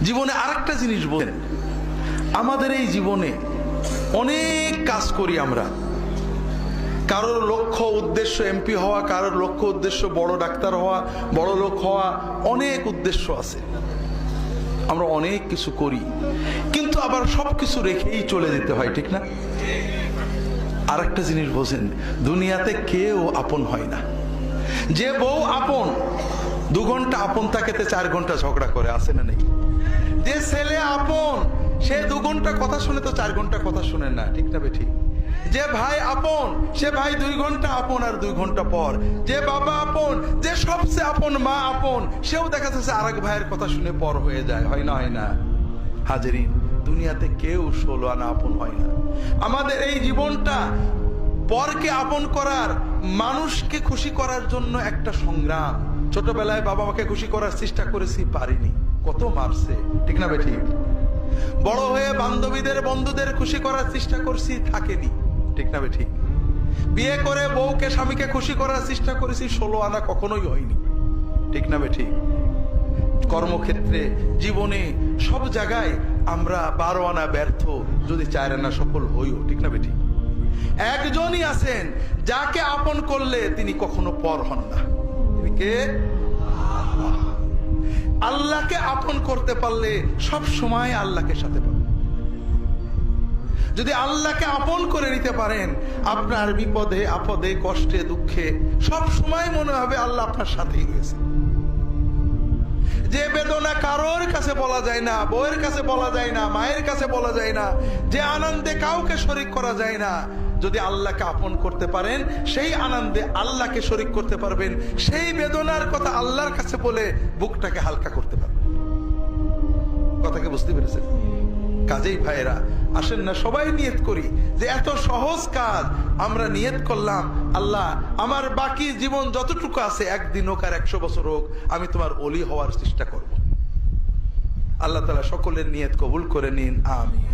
জীবনে আরেকটা জিনিস বলেন, আমাদের এই জীবনে অনেক কাজ করি আমরা। কারোর লক্ষ্য উদ্দেশ্য এমপি হওয়া, কারোর লক্ষ্য উদ্দেশ্য বড় ডাক্তার হওয়া, বড় লোক হওয়া, অনেক উদ্দেশ্য আছে। আমরা অনেক কিছু করি, কিন্তু আবার সবকিছু রেখেই চলে যেতে হয়, ঠিক না? আর একটা জিনিস বোঝেন, দুনিয়াতে কেউ আপন হয় না। যে বউ আপন, 2 ঘন্টা আপন থাকেতে 4 ঘন্টা ঝগড়া করে, আছে না নেই? যে ছেলে আপন, সে 2 ঘন্টা কথা শুনে তো 4 ঘন্টা কথা শুনে না, ঠিক না বেঠিক? যে ভাই আপন, সে ভাই 2 ঘন্টা আপন আর 2 ঘন্টা পর। যে বাবা আপন, যে সবচেয়ে আপন মা আপন, সেও দেখা যাচ্ছে আরেক ভাইয়ের কথা শুনে পর হয়ে যায়, হয় না? হয় না হাজেরিন, দুনিয়াতে কেউ 16 আনা আপন হয় না। আমাদের এই জীবনটা পরকে আপন করার, মানুষকে খুশি করার জন্য একটা সংগ্রাম। ছোটবেলায় বাবা মাকে খুশি করার চেষ্টা করেছি, পারিনি, কত মারছে, ঠিক না বেঠিক? বড় হয়ে বান্ধবীদের বন্ধুদের খুশি করার চেষ্টা করছি, থাকেনি, ঠিক না বেঠিক? বিয়ে করে বউকে স্বামীকে খুশি করার চেষ্টা করেছি, 16 আনা কখনোই হয়নি, ঠিক না বেঠিক? কর্মক্ষেত্রে, জীবনে, সব জায়গায় আমরা 12 আনা ব্যর্থ, যদি 4 আনা সফল হইও, ঠিক না বেঠিক? একজনই আছেন যাকে আপন করলে তিনি কখনো পর হন না। তিনি কে? আল্লাহকে আপন করতে পারলে সব সময় আল্লাহকে সাথে পাবেন। যদি আল্লাহকে আপন করে নিতে পারেন, আপনার বিপদে আপদে কষ্টে দুঃখে সব সময় মনে হবে আল্লাহ আপনার সাথেই রয়েছে। যে বেদনা কারোর কাছে বলা যায় না, বউয়ের কাছে বলা যায় না, মায়ের কাছে বলা যায় না, যে আনন্দে কাউকে শরীক করা যায় না, যদি আল্লাহকে আপন করতে পারেন, সেই আনন্দে আল্লাহকে শরীক করতে পারবেন, সেই বেদনার কথা আল্লাহর কাছে বলে বুকটাকে হালকা করতে পারবেন। কথাকে বুঝতে পেরেছেন? কাজেই ভাইয়েরা, আসেন না সবাই নিয়ত করি যে এত সহজ কাজ আমরা নিয়ত করলাম, আল্লাহ আমার বাকি জীবন যতটুকু আছে, 1 দিন হোক আর 100 বছর হোক, আমি তোমার ওলি হওয়ার চেষ্টা করব। আল্লাহ তাআলা সকলের নিয়ত কবুল করে নিন, আমিন।